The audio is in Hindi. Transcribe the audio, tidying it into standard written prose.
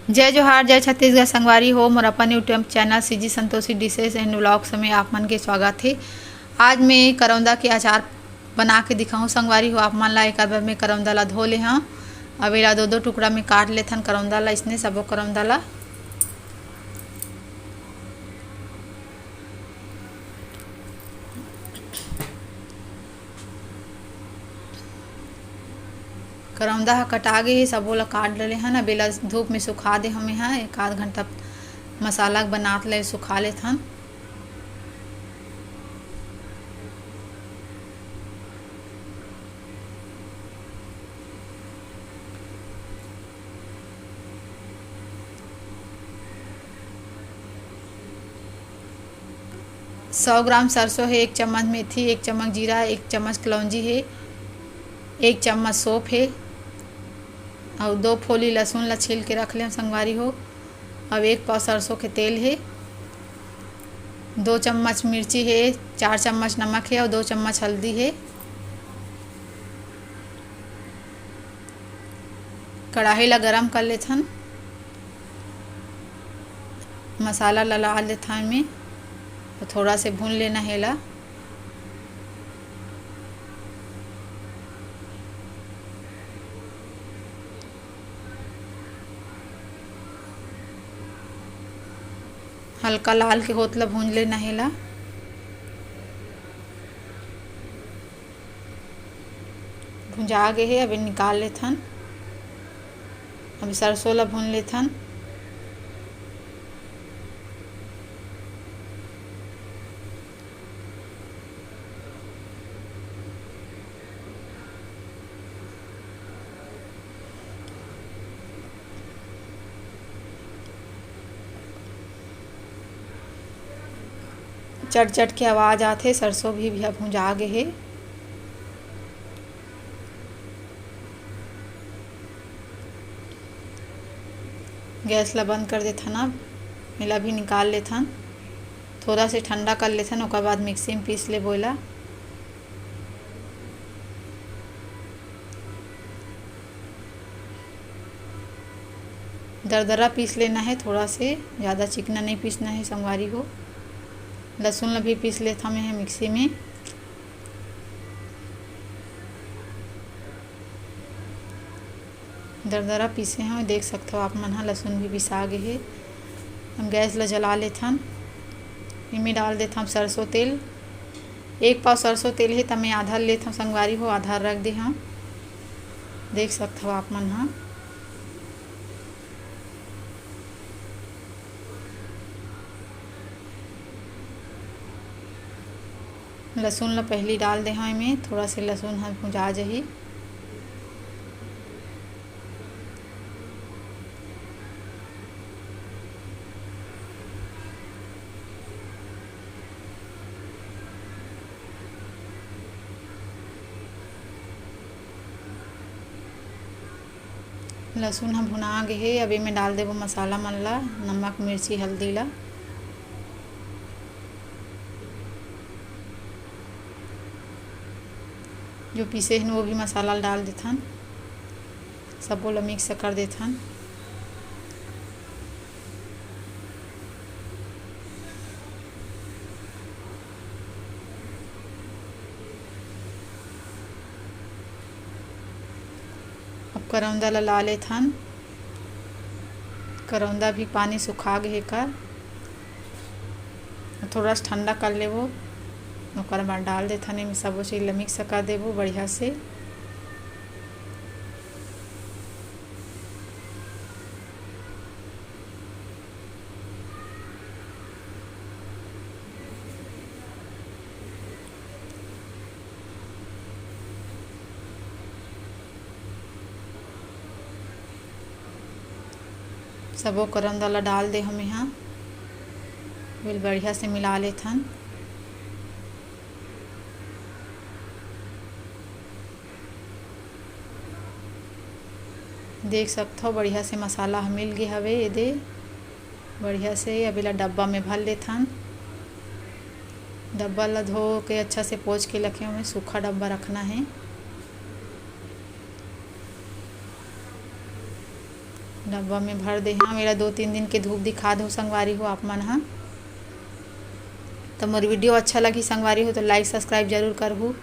जय जोहार जय छत्तीसगढ़ संगवारी हो मोर अपन YouTube channel CG Santoshi dishes and vlogs में आप मन के स्वागत है। आज मैं करौंदा के अचार बना के दिखाऊँ संगवारी हो आप मन ला। एक बार में करौंदा ला धो ले हाँ, अब एला दो दो टुकड़ा में काट लेथन करौंदा ला। इसने सबो करौंदा ला करौंदा ह कटा गे हे, सबो ला काट डले हन। अब एला धूप में सुखा दे हमें हाँ, एक आध घंटा मसाला बनात ले सुखा लेथन। सौ ग्राम सरसों है, 1 चम्मच मेथी, 1 चम्मच जीरा, 1 चम्मच कलौंजी है, 1 चम्मच सौंफ है और 2 फोली लहसुन ला छील के रख लें संगवारी हो। अब 1 पाव सरसों के तेल है, 2 चम्मच मिर्ची है, 4 चम्मच नमक है और 2 चम्मच हल्दी है। कढ़ाई ला गरम कर लेथन, मसाला ला डाल लेथन में तो थोड़ा से भून लेना है ला। हल्का लाल के होतला भून लेना है ला। भुंजा गए है, अब निकाल लेथन। अब सरसों ला भून लेथन। चट चट के आवाज़ आथे, सरसों भी भुंजा गे हे। गैस ला बंद कर देथन। अब एला भी निकाल लेथन, थोड़ा से ठंडा कर लेथन, ओकर बाद मिक्सी में पीस ले बोला। दरदरा पीस लेना है, थोड़ा से ज़्यादा चिकना नहीं पीसना है संगवारी हो। लहसुन ला भी पीस लेता मैं मिक्सी में। दरदरा पीसे हैं, देख सकते हो आप मन हा, लहसुन भी पिसा गे है। हम गैस ला जला लेथन, इनमें डाल देथन सरसों तेल। 1 पाव सरसों तेल है तो मैं आधा लेथन संगवारी हो, आधा रख दे हम। देख सकते हो आप मन हा। लहसुन ला पहली डाल दे हैं में, थोड़ा से लहसुन हा भुंजा जाही। लहसुन हम भुना गे हे, अब में डाल देबो मसाला मन ला, नमक मिर्ची हल्दी ला। जो पीसे हैं वो भी मसाला डाल देथन, सबो ला मिक्स कर देथन। अब करौंदा ला लेथन, करौंदा भी पानी सुखा गे कर, थोड़ा सा ठंडा कर लेबो, ओकर बाद डाल देथन। एमे सबो चीज ला मिक्स कर देबो बढ़िया से। सबो करौंदा ला डाल दे हम यहाँ, फिर बढ़िया से मिला लेथन। देख सकते हो बढ़िया से मसाला मिल गए हवे एदे बढ़िया से। अब एला डब्बा में भर लेथन। डब्बा ला धो के अच्छा से पोंछ के रखे हुए, सूखा डब्बा रखना है। डब्बा में भर दे। हाँ, मेरा 2-3 दिन के धूप दिखा दो संगवारी हो आप मन। हाँ, तो मोर वीडियो अच्छा लगी संगवारी हो तो लाइक सब्सक्राइब जरूर करहु।